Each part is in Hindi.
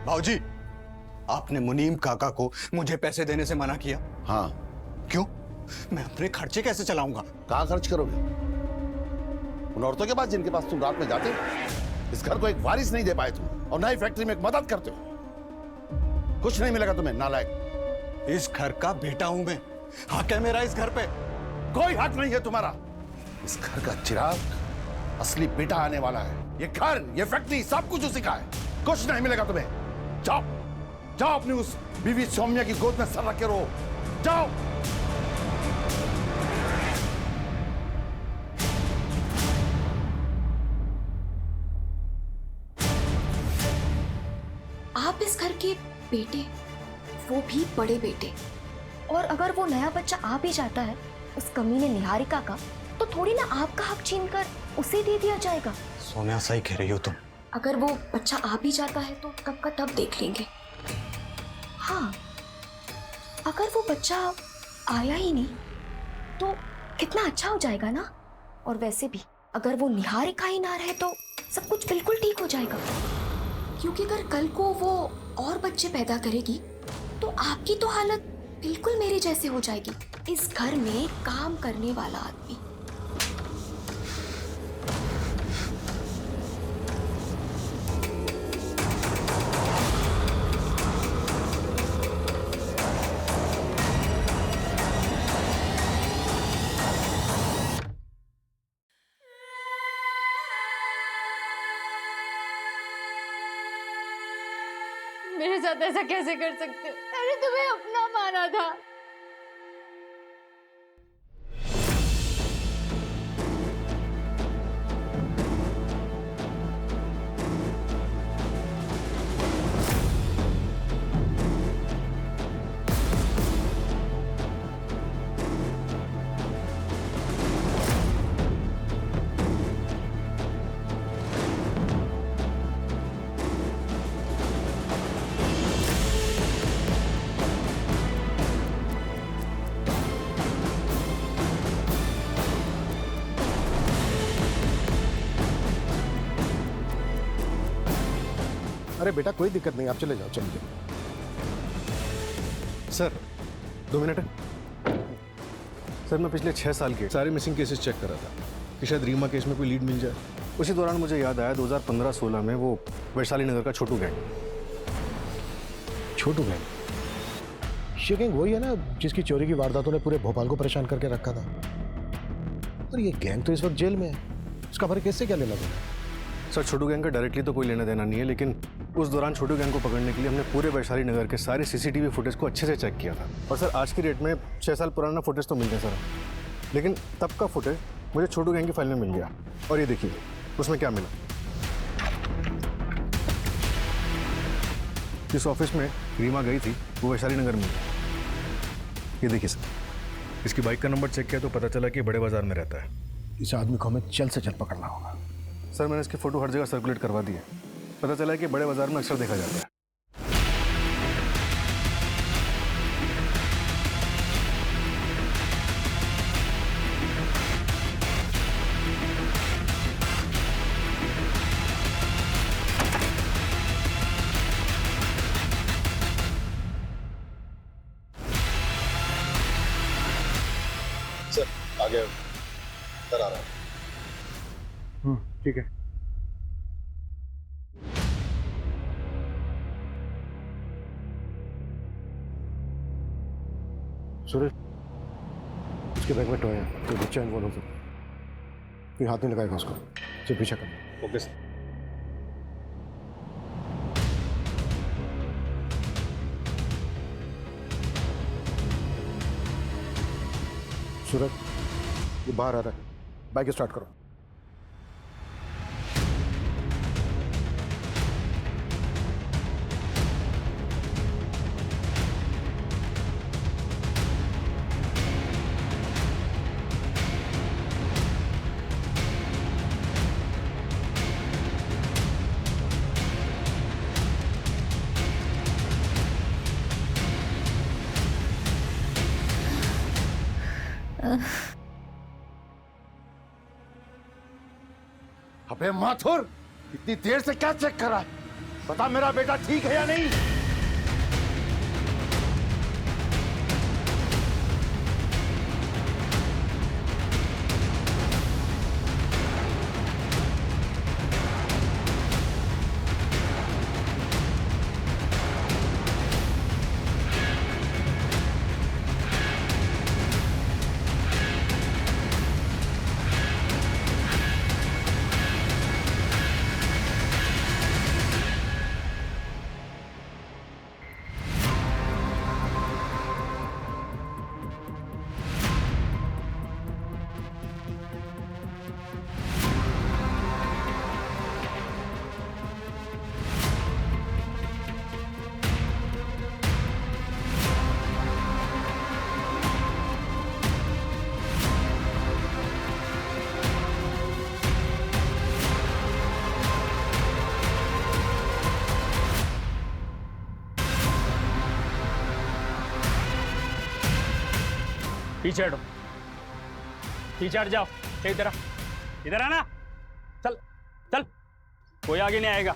भाऊजी, आपने मुनीम काका को मुझे पैसे देने से मना किया। हाँ। क्यों? मैं अपने खर्चे कैसे चलाऊंगा? कहाँ खर्च करोगे? उन औरतों के पास जिनके पास तुम रात में जाते हो? इस घर को एक वारिस नहीं दे पाए तुम, और नई फैक्ट्री में एक मदद करते हो। कुछ नहीं मिलेगा तुम्हें, नालायक। इस घर का बेटा हूं मैं, हक है मेरा इस घर पे। कोई हक नहीं है तुम्हारा। इस घर का चिराग असली बेटा आने वाला है। ये घर, ये फैक्ट्री, सब कुछ उसी का है। कुछ नहीं मिलेगा तुम्हें। जाओ जाओ, अपनी उस बीवी सौम्या की गोद में सर रख के रहो। जाओ। आप इस घर के बेटे, वो भी बड़े बेटे, और अगर वो नया बच्चा आ भी जाता है उस कमीने निहारिका का, तो थोड़ी ना आपका हक छीनकर उसे दे दिया जाएगा। सोनिया, सही कह रही हो तुम। अगर वो बच्चा आ भी जाता है तो कब का तब देख लेंगे। हाँ, अगर वो बच्चा आया ही नहीं तो कितना अच्छा हो जाएगा ना। और वैसे भी अगर वो निहारिका ही ना रहे तो सब कुछ बिल्कुल ठीक हो जाएगा, क्योंकि अगर कल को वो और बच्चे पैदा करेगी तो आपकी तो हालत बिल्कुल मेरे जैसे हो जाएगी। इस घर में काम करने वाला आदमी। मेरे साथ ऐसा कैसे कर सकते हो? मैंने तुम्हें अपना माना था। अरे बेटा, कोई दिक्कत नहीं, आप चले जाओ, चलिए। Sir 2 minute. सर मैं पिछले 6 साल के सारे मिसिंग केसेस चेक कर रहा था कि शायद रीमा केस में कोई लीड मिल जाए। उसी दौरान मुझे याद आया 2015-16 में वो वैशाली नगर का छोटू गैंग। छोटू गैंग? ये गैंग वही है ना जिसकी चोरी की वारदातों ने पूरे भोपाल को परेशान करके रखा था। और ये गैंग तो इस वक्त जेल में है, उसका हमारे केस से क्या लेना देना? सर छोटू गैंग का डायरेक्टली तो कोई लेना देना नहीं है, लेकिन उस दौरान छोटू गैंग को पकड़ने के लिए हमने पूरे वैशाली नगर के सारे सीसीटीवी फुटेज को अच्छे से चेक किया था। और सर आज की डेट में 6 साल पुराना फुटेज तो मिल गया सर, लेकिन तब का फुटेज मुझे छोटू गैंग की फाइल में मिल गया। और ये देखिए उसमें क्या मिला। जिस ऑफिस में रीमा गई थी वो वैशाली नगर में। ये देखिए सर, इसकी बाइक का नंबर चेक किया तो पता चला कि बड़े बाजार में रहता है। इस आदमी को हमें जल्द से जल्द पकड़ना होगा। सर मैंने इसकी फ़ोटो हर जगह सर्कुलेट करवा दी है। पता चला है कि बड़े बाजार में अक्सर देखा जाता है। सर आगे सर आ रहा है। ठीक है। सूरज, उसके बैग में टॉय है, कोई बच्चा इन्वॉल्व हो सकता है। कोई हाथ नहीं लगाएगा उसको, सिर्फ पीछा कर। Okay sir. सूरज, ये बाहर आ रहा है, बाइक स्टार्ट करो। अबे माथुर, इतनी देर से क्या चेक कर रहा है? बता मेरा बेटा ठीक है या नहीं? पीछे हटो, पीछे हट जाओ। इधर आ, इधर आना। चल चल, कोई आगे नहीं आएगा।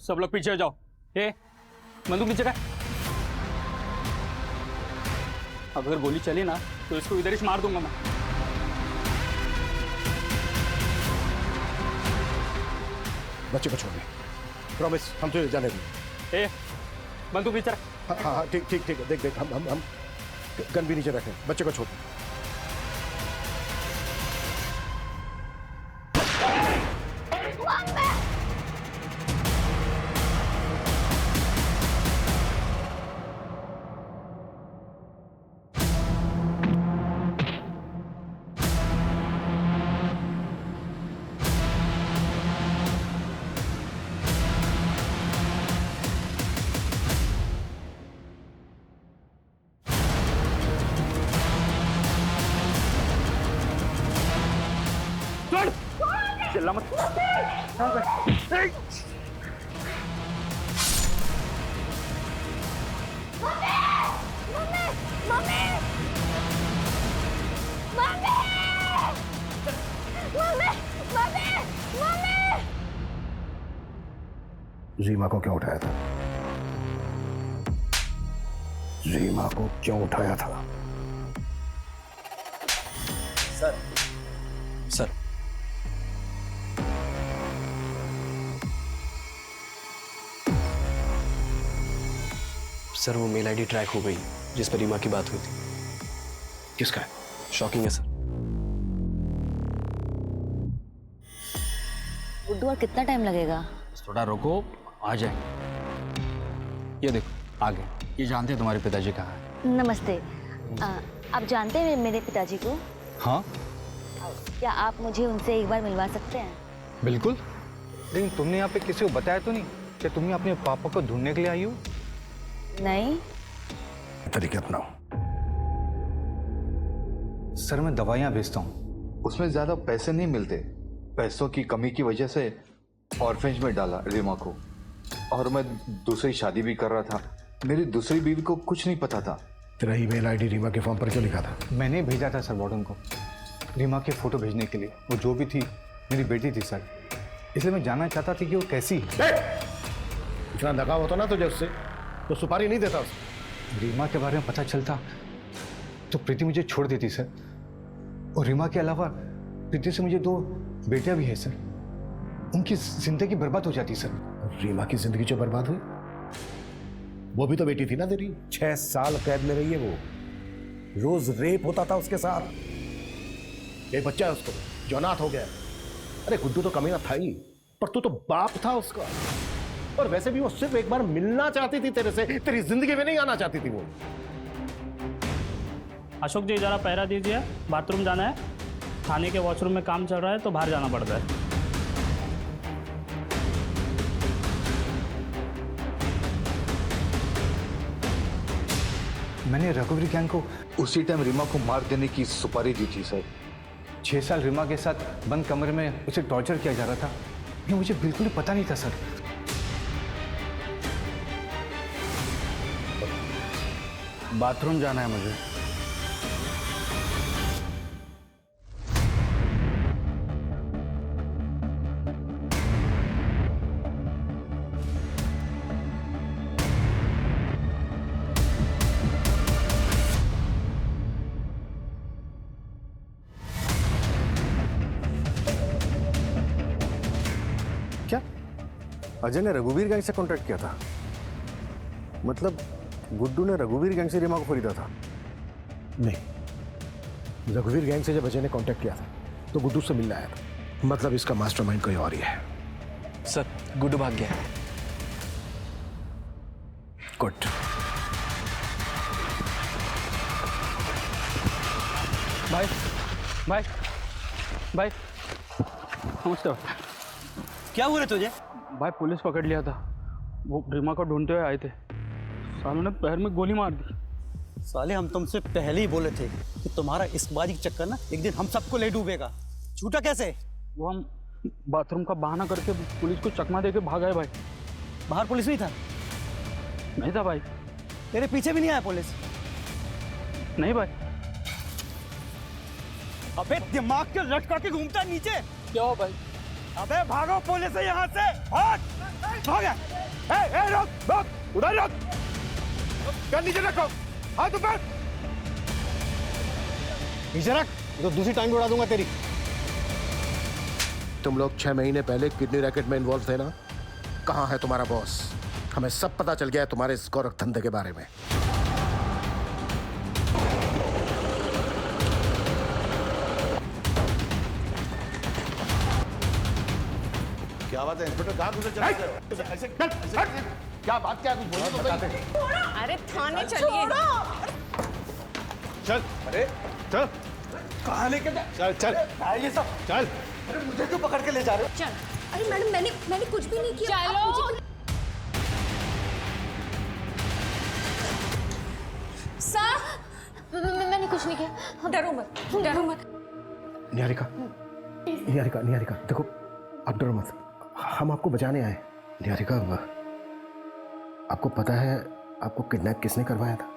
सब लोग पीछे हो जाओ। बंदूक नीचे का। अब अगर गोली चली ना तो इसको इधर ही मार दूंगा मैं। बच्चे को छोड़ दे, प्रॉमिस, हम तुझे जाने देंगे। बंदूक नीचे रख। हाँ हाँ ठीक ठीक ठीक है, देख देख, हम गन भी नीचे रखें, बच्चे को छोड़ दे। चिल्ला मत। रीमा को क्यों उठाया था? रीमा को क्यों उठाया था? सर सर वो मेल आईडी ट्रैक हो गई जिस पर रीमा की बात हुई थी। किसका है? शॉकिंग है सर। गुड्डू, और कितना टाइम लगेगा? थोड़ा रुको, आ जाएंगे। ये देखो आ गए। ये जानते हैं तुम्हारे पिताजी कहाँ हैं? नमस्ते। आप जानते हैं मेरे पिताजी को? हाँ क्या आप मुझे उनसे एक बार मिलवा सकते हैं? बिल्कुल, लेकिन तुमने यहाँ पे किसी को बताया तो नहीं कि तुम अपने पापा को ढूंढने के लिए आई हो? नहीं। तरीके अपनाओ। सर मैं दवाइयाँ भेजता हूँ। उसमें ज्यादा पैसे नहीं मिलते। पैसों की कमी की वजह से ऑर्फेंज में डाला रीमा को, और मैं दूसरी शादी भी कर रहा था। मेरी दूसरी बीवी को कुछ नहीं पता था। तेरा ईमेल आईडी रीमा के फॉर्म पर क्यों लिखा था? मैंने भेजा था सर वार्डन को रीमा के फोटो भेजने के लिए। वो जो भी थी मेरी बेटी थी सर, इसलिए मैं जानना चाहता था कि वो कैसी है। इतना लगाव होता ना तुझे उससे तो सुपारी नहीं देता उसे। रीमा के बारे में पता चलता तो प्रीति मुझे छोड़ देती सर। और रीमा के अलावा प्रीति से मुझे 2 बेटियां भी हैं सर। उनकी जिंदगी बर्बाद हो जाती सर। रीमा की जिंदगी जो बर्बाद हुई, वो भी तो बेटी थी ना तेरी। 6 साल कैद में रही है वो। रोज रेप होता था उसके साथ। एक बच्चा है उसको जो अनाथ हो गया। अरे गुड्डू तो कमीना था ही, पर तू तो बाप था उसका। और वैसे भी वो सिर्फ एक बार मिलना चाहती थी तेरे से, तेरी जिंदगी में नहीं आना चाहती थी वो। अशोक जी जरा पहरा दीजिए, बाथरूम जाना है। थाने के वॉशरूम में काम चल रहा है तो बाहर जाना पड़ता है। मैंने रघुवीर गैंग को उसी टाइम रीमा को मार देने की सुपारी दी थी सर। 6 साल रीमा के साथ बंद कमरे में उसे टॉर्चर किया जा रहा था। ये मुझे बिल्कुल पता नहीं था सर। बाथरूम जाना है मुझे। अजय ने रघुवीर गैंग से कांटेक्ट किया था। मतलब गुड्डू ने रघुवीर गैंग से रीमा को खरीदा था? नहीं, रघुवीर गैंग से जब अजय ने कांटेक्ट किया था तो गुड्डू से मिलने आया था। मतलब इसका मास्टरमाइंड कोई और ही है। सर गुड्डू भाग गया। गुड। भाई भाई भाई नमस्ते। क्या हुआ तुझे? भाई पुलिस पकड़ लिया था, वो रीमा को ढूंढते हुए आए थे, सालों ने पैर में गोली मार दी। साले हम तुमसे पहले ही बोले थे कि तुम्हारा इश्कबाजी का चक्कर ना एक दिन हम सबको ले डूबेगा। झूठा कैसे? वो हम बाथरूम का बहाना करके पुलिस को चकमा देके भाग आए भाई। बाहर पुलिस नहीं था? नहीं था भाई। तेरे पीछे भी नहीं आया पुलिस? नहीं भाई। अबे दिमाग के लटका के घूमता है नीचे। क्या हो भाई? अबे भागो पुलिस से यहाँ से, भाग भाग। रुक, उधर रुक, कर नीचे रखो, हाथ ऊपर। नीचे रख, तो दूसरी टांग उड़ा दूंगा तेरी। तुम लोग 6 महीने पहले किडनी रैकेट में इन्वॉल्व थे ना? कहाँ है तुम्हारा बॉस? हमें सब पता चल गया है तुम्हारे इस गोरख धंधे के बारे में। क्या बात है इंस्पेक्टर, कहाँ घुसे चले गए? ऐसे क्या बात, क्या कुछ बोलो तो सही। अरे थाने चलिए। चल, अरे चल, कहाँ लेके जा? चल चल, ये सब चल। अरे मुझे क्यों पकड़ के ले जा रहे हो? चल। अरे मैडम मैंने कुछ भी नहीं किया। चलो। सर मैंने कुछ नहीं किया, डरो मत, डरो मत। निहारिका, निहारिका, निहारिका, देखो आप डरो मत, हम आपको बचाने आए। निहारिका, आपको पता है आपको किडनैप किसने करवाया था?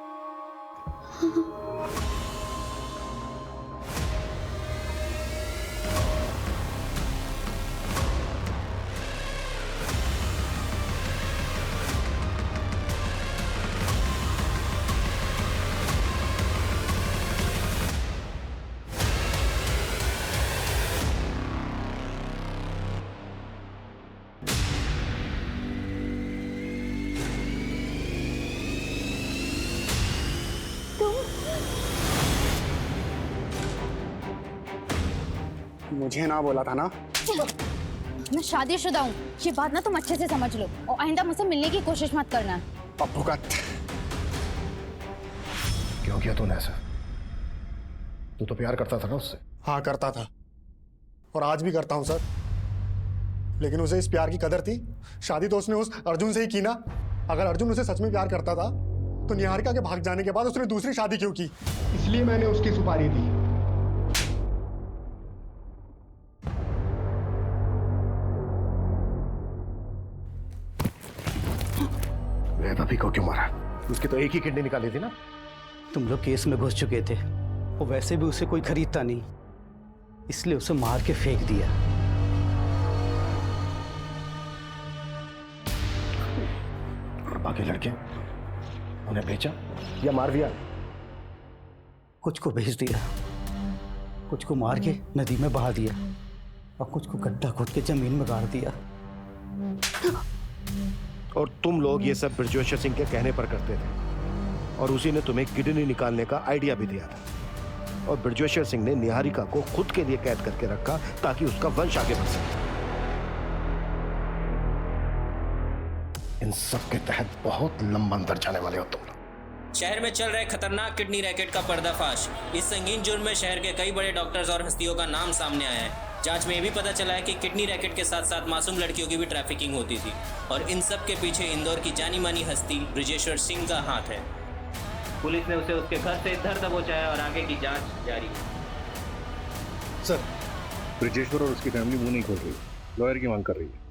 मुझे ना बोला था ना? मैं शादीशुदा हूँ, ये बात ना तुम अच्छे से समझ लो, और आइंदा मुझसे मिलने की कोशिश मत करना। पप्पू का क्यों किया तूने ऐसा? तू तो प्यार करता था ना उससे? हाँ करता था, और आज भी करता हूँ सर। लेकिन उसे इस प्यार की कदर थी। शादी तो उसने उस अर्जुन से ही की ना। अगर अर्जुन उसे सच में प्यार करता था तो निहारिका के भाग जाने के बाद उसने दूसरी शादी क्यों की? इसलिए मैंने उसकी सुपारी दी। भाभी को क्यों मारा? उसकी तो एक ही किडनी निकाली थी ना। तुम लोग केस में घुस चुके थे, और वैसे भी उसे कोई खरीदता नहीं, इसलिए उसे मार के फेंक दिया। और बाकी लड़के उन्हें बेचा या मार दिया? कुछ को भेज दिया, कुछ को मार के नदी में बहा दिया, और कुछ को गड्ढा खोद के जमीन में गाड़ दिया। और तुम लोग ये सब बृजवेश्वर सिंह के कहने पर करते थे, और उसी ने तुम्हें किडनी निकालने का आइडिया भी दिया था। और बृजवेश्वर सिंह ने निहारिका को खुद के लिए कैद करके रखा ताकि उसका वंश आगे बढ़ सके। इन सब के तहत बहुत लंबा अंदर जाने वाले हो तुम लोग। शहर में चल रहे खतरनाक किडनी रैकेट का पर्दाफाश। इस संगीन जुर्म में शहर के कई बड़े डॉक्टर्स और हस्तियों का नाम सामने आया है। जांच में यह भी पता चला है कि किडनी रैकेट के साथ साथ मासूम लड़कियों की भी ट्रैफिकिंग होती थी, और इन सब के पीछे इंदौर की जानी मानी हस्ती बृजेश्वर सिंह का हाथ है। पुलिस ने उसे उसके घर से धर दबोचा है और आगे की जांच जारी है। सर, बृजेश्वर और उसकी फैमिली मुंह नहीं खोल रही, लॉयर की मांग कर रही है।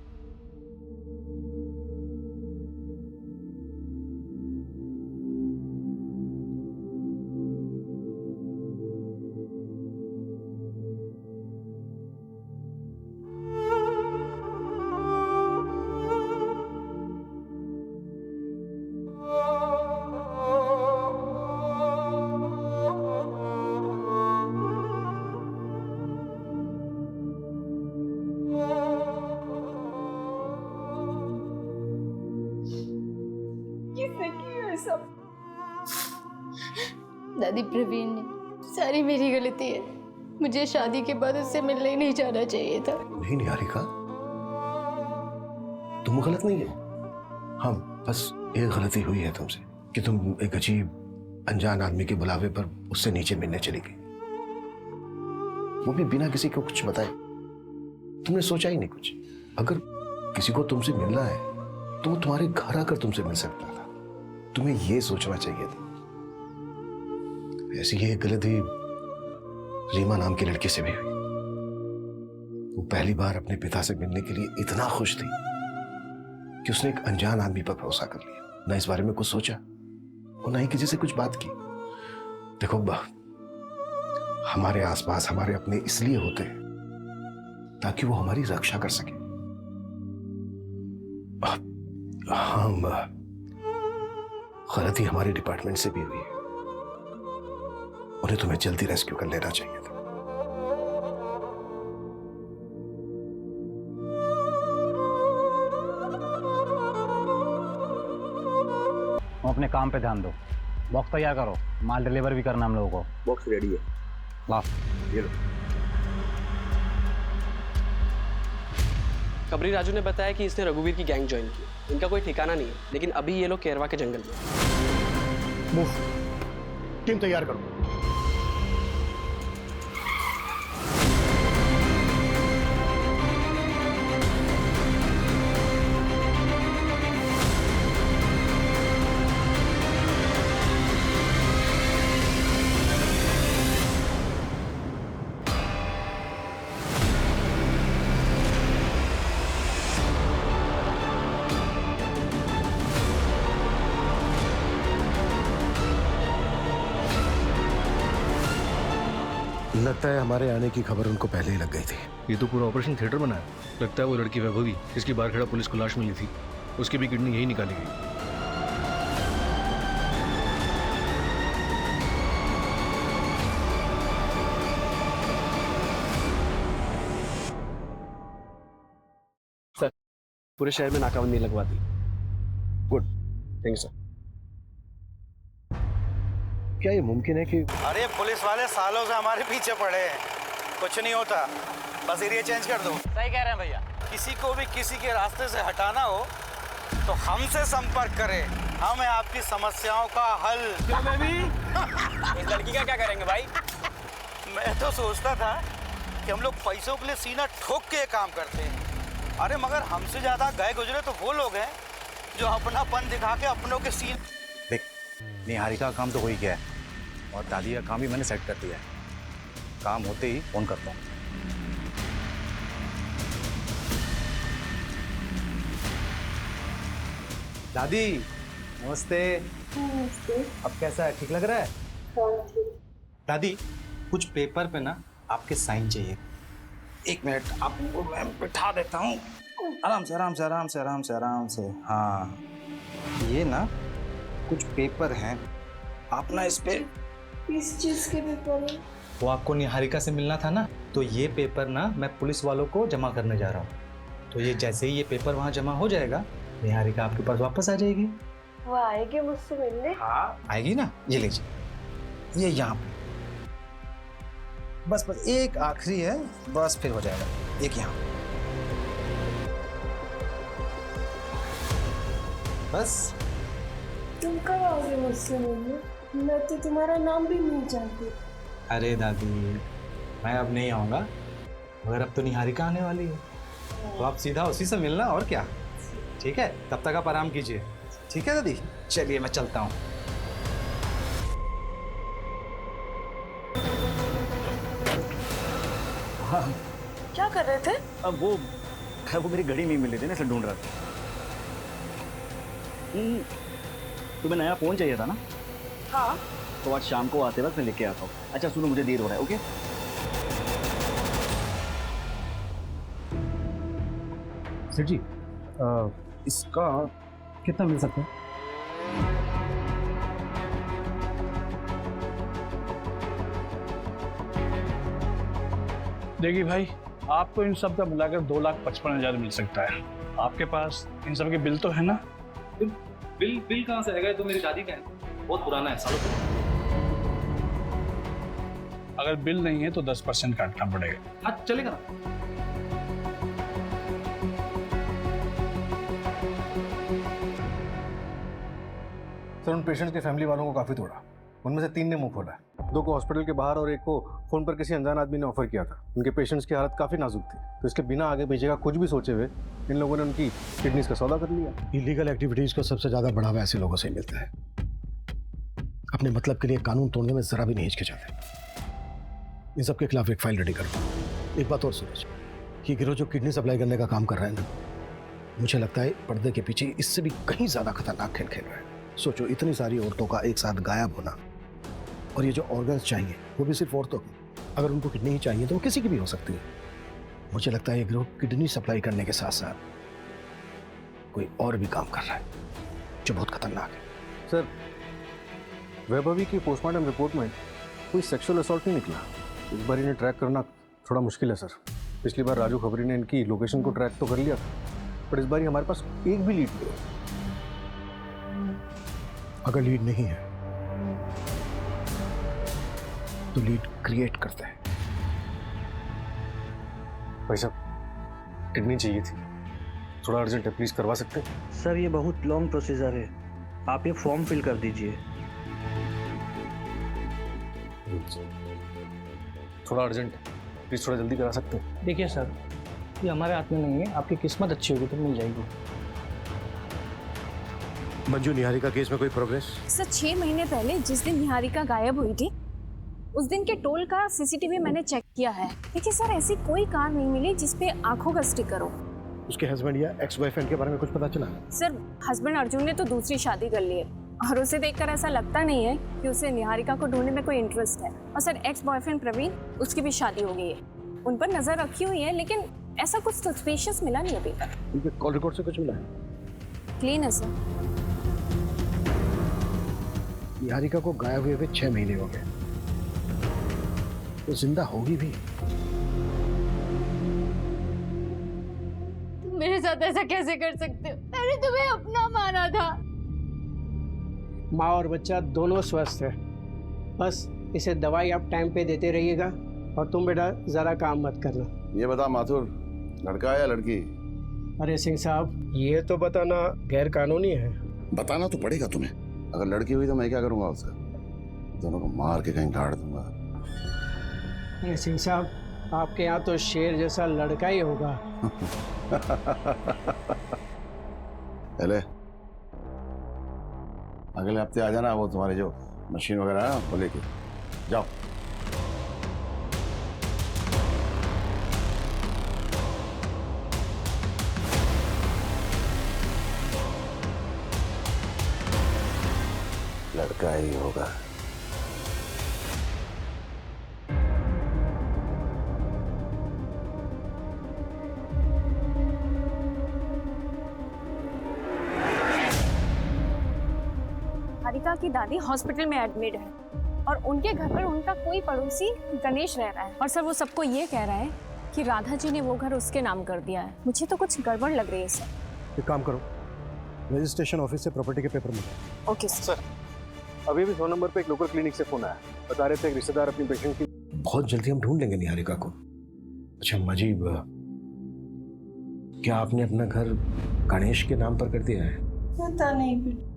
ये सब। दादी, प्रवीण ने सारी मेरी गलती है। मुझे शादी के बाद उससे मिलने ही नहीं जाना चाहिए था। नहीं निहारिका, तुम गलत नहीं हो। हाँ, बस एक गलती हुई है तुमसे कि तुम एक अजीब अनजान आदमी के बुलावे पर उससे नीचे मिलने चली गई, वो भी बिना किसी को कुछ बताए। तुमने सोचा ही नहीं कुछ। अगर किसी को तुमसे मिलना है तो वो तुम्हारे घर आकर तुमसे मिल सकता था। तुम्हें ये सोचना चाहिए था। ऐसी ही एक गलती रीमा नाम की लड़की से भी हुई। वो पहली बार अपने पिता से मिलने के लिए इतना खुश थी कि उसने एक अनजान आदमी पर भरोसा कर लिया। ना इस बारे में कुछ सोचा और ना ही किसी से कुछ बात की। देखो हमारे आसपास हमारे अपने इसलिए होते हैं ताकि वो हमारी रक्षा कर सके। हाँ, गलती हमारे डिपार्टमेंट से भी हुई है। उन्हें तुम्हें जल्दी रेस्क्यू कर लेना चाहिए था। तुम अपने काम पे ध्यान दो। बॉक्स तैयार करो, माल डिलीवर भी करना हम लोगों को। बॉक्स रेडी है। ला ये लो। कबरी राजू ने बताया कि इसने रघुवीर की गैंग ज्वाइन की। इनका कोई ठिकाना नहीं है, लेकिन अभी ये लोग केरवा के जंगल में। मूव, टीम तैयार करो। लगता है हमारे आने की खबर उनको पहले ही लग गई थी। ये तो पूरा ऑपरेशन थिएटर बना है। लगता है वो लड़की वैभवी, जिसकी बारखेड़ा पुलिस को लाश मिली थी, उसकी भी किडनी यही निकाली गई। सर, पूरे शहर में नाकाबंदी लगवा दी। Good, thank you sir. क्या ये मुमकिन है कि अरे पुलिस वाले सालों से हमारे पीछे पड़े हैं, कुछ नहीं होता, बस एरिया चेंज कर दो। सही कह रहे हैं भैया। किसी को भी किसी के रास्ते से हटाना हो तो हमसे संपर्क करें, हम हैं आपकी समस्याओं का हल। इस लड़की का क्या करेंगे भाई? मैं तो सोचता था कि हम लोग पैसों के लिए सीना ठोक के काम करते हैं, अरे मगर हमसे ज्यादा गए गुजरे तो वो लोग हैं जो अपनापन दिखा के अपनों के सीन। देख, निहारिका का काम तो हो ही गया है और दादी का काम भी मैंने सेट कर दिया है। काम होते ही फोन करता हूँ। दादी नमस्ते। नमस्ते। अब कैसा है, ठीक लग रहा है? दादी कुछ पेपर पे ना आपके साइन चाहिए। एक मिनट, आपको मैं बिठा देता हूँ। आराम से आराम से आराम से आराम से आराम से। हाँ, ये ना कुछ पेपर हैं, आप ना इस पे। किस चीज के पेपर है? वो आपको निहारिका से मिलना था ना, तो ये पेपर ना मैं पुलिस वालों को जमा करने जा रहा हूँ। तो ये जैसे ही ये पेपर वहाँ जमा हो जाएगा, निहारिका आपके पास वापस आ जाएगी। वो आएगी मुझसे मिलने? हाँ आएगी ना। ये लीजिए, ये यहाँ पे बस बस एक आखिरी है, बस फिर हो जाएगा। एक यहाँ बस। तुम कब आओगे मुझसे मिलने? मैं तो तुम्हारा नाम भी नहीं जानती। अरे दादी, मैं अब नहीं आऊँगा, मगर अब तो निहारिका आने वाली है, तो आप सीधा उसी से मिलना, और क्या। ठीक है, तब तक आप आराम कीजिए। ठीक है दादी, चलिए मैं चलता हूँ। हाँ, क्या कर रहे थे? अब वो मेरी घड़ी नहीं मिली थी ना, इसे ढूंढ रहा था। तुम्हें नया फोन चाहिए था ना? हाँ। तो आज शाम को आते वक्त मैं लेके आता हूँ। अच्छा सुनो, मुझे देर हो रहा है। ओके सर जी, इसका कितना मिल सकता है? देखिए भाई, आपको इन सब का मिलाकर 2,55,000 मिल सकता है। आपके पास इन सब के बिल तो है ना? बिल बिल कहाँ से आएगा? ये तो मेरी दादी का है, बहुत पुराना है, सालों पुराना। अगर बिल नहीं है तो 10% काटना पड़ेगा। हाँ चलेगा ना। सर उन पेशेंट्स के फैमिली वालों को काफ़ी तोड़ा। उनमें से 3 ने मुंह खोला, 2 को हॉस्पिटल के बाहर और 1 को फ़ोन पर किसी अनजान आदमी ने ऑफर किया था। उनके पेशेंट्स की हालत काफ़ी नाजुक थी, तो इसके बिना आगे पीछे का कुछ भी सोचे हुए इन लोगों ने उनकी किडनीज का सौदा कर लिया। इलीगल एक्टिविटीज़ को सबसे ज़्यादा बढ़ावा ऐसे लोगों से ही मिलता है। अपने मतलब के लिए कानून तोड़ने में ज़रा भी नहीं हिचकिचाते। इन सब के खिलाफ एक फाइल रेडी करो। एक बात और सूरज, कि गिरोह जो किडनी सप्लाई करने का काम कर रहा है ना, मुझे लगता है पर्दे के पीछे इससे भी कहीं ज़्यादा खतरनाक खेल खेल रहा है। सोचो, इतनी सारी औरतों का एक साथ गायब होना, और ये जो ऑर्गन्स चाहिए वो भी सिर्फ औरतों की। अगर उनको किडनी ही चाहिए तो वो किसी की भी हो सकती है। मुझे लगता है ये गिरोह किडनी सप्लाई करने के साथ साथ कोई और भी काम कर रहा है जो बहुत खतरनाक है। सर वैभवी की पोस्टमार्टम रिपोर्ट में कोई सेक्सुअल असॉल्ट नहीं निकला। इस बार इन्हें ट्रैक करना थोड़ा मुश्किल है सर। पिछली बार राजू खबरी ने इनकी लोकेशन को ट्रैक तो कर लिया था, पर इस बार हमारे पास एक भी लीड नहीं है। अगर लीड नहीं है तो लीड क्रिएट करते हैं। भाई साहब किडनी चाहिए थी, थोड़ा अर्जेंट है, प्लीज करवा सकते हैं? सर ये बहुत लॉन्ग प्रोसीजर है, आप ये फॉर्म फिल कर दीजिए। थोड़ा अर्जेंट है, प्लीज थोड़ा जल्दी करा सकते हैं? देखिए सर, ये हमारे हाथ में नहीं है, आपकी किस्मत अच्छी होगी तो मिल जाएगी। मंजू, निहारिका केस में कोई प्रोग्रेस? सर 6 महीने पहले जिस दिन निहारिका गायब हुई थी, उस दिन के टोल का सीसीटीवी मैंने चेक किया है। देखिए सर, ऐसी कोई कार नहीं मिली जिसपे आंखों का स्टिकर हो। उसके हस्बैंड या एक्स बॉयफ्रेंड के बारे में कुछ पता चला? सर हस्बैंड अर्जुन ने तो दूसरी शादी कर ली है, और उसे देखकर ऐसा लगता नहीं है कि उसे निहारिका को ढूंढने में कोई इंटरेस्ट है। और सर एक्स बॉयफ्रेंड प्रवीण, उसकी भी शादी हो गई है, उन पर नजर रखी हुई है, लेकिन ऐसा कुछ सस्पिशियस मिला नहीं अभी तक। उनके कॉल रिकॉर्ड से कुछ मिला है? क्लीन है सर। निहारिका को गायब हुए 6 महीने हो गए, तो जिंदा होगी भी। तुम मेरे साथ ऐसा कैसे कर सकते हो? मैंने तुम्हें अपना माना था। माँ और बच्चा दोनों स्वस्थ है, बस इसे दवाई आप टाइम पे देते रहिएगा, और तुम बेटा ज़रा काम मत करना। ये बता माथुर, लड़का है या लड़की? अरे सिंह साहब, ये तो बताना गैर कानूनी है। बताना तो पड़ेगा तुम्हें। अगर लड़की हुई तो मैं क्या करूंगा उससे? दोनों को मार के कहीं गाड़ दूंगा। अरे सिंह साहब, आपके यहाँ तो शेर जैसा लड़का ही होगा। पहले अगले हफ्ते आ जाना, वो तुम्हारी जो मशीन वगैरह है वो लेके जाओ। लड़का ही होगा। निहारिका की दादी हॉस्पिटल में एडमिट है, और उनके घर पर उनका कोई पड़ोसी गणेश रह रहा है, और सर वो सबको ये कह रहा है कि राधा जी ने वो घर उसके नाम कर दिया है। मुझे तो कुछ गड़बड़ लग रही है सर। एक काम करो, रजिस्ट्रेशन ऑफिस से प्रॉपर्टी के पेपर मिले। Okay sir. अभी भी 100 नंबर पे एक लोकल क्लिनिक से फोन आया, बता रहे थे एक रिश्तेदार अपनी पेशेंट की। बहुत जल्दी हम ढूंढ लेंगे निहारिका को। अच्छा मजीब, क्या आपने अपना घर गणेश के नाम पर कर दिया है? पता नहीं बेटा,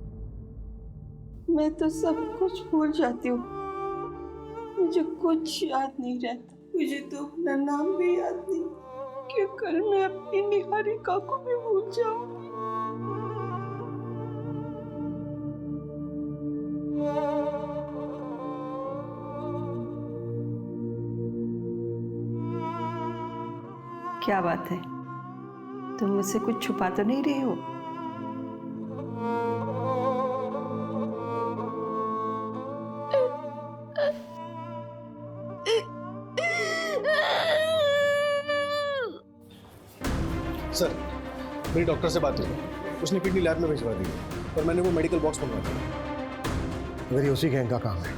मैं तो सब कुछ भूल जाती हूँ, मुझे कुछ याद नहीं रहता। मुझे तो अपना नाम भी याद नहीं कि कल मैं अपनी निहारिका को भी भूल जाऊंगी। क्या बात है, तुम मुझसे कुछ छुपा तो नहीं रही हो? सर मेरी डॉक्टर से बात हुई, उसने किडनी लैब में भिजवा दी, पर मैंने वो मेडिकल बॉक्स मंगवा दिया। मेरी उसी गैंग का काम है।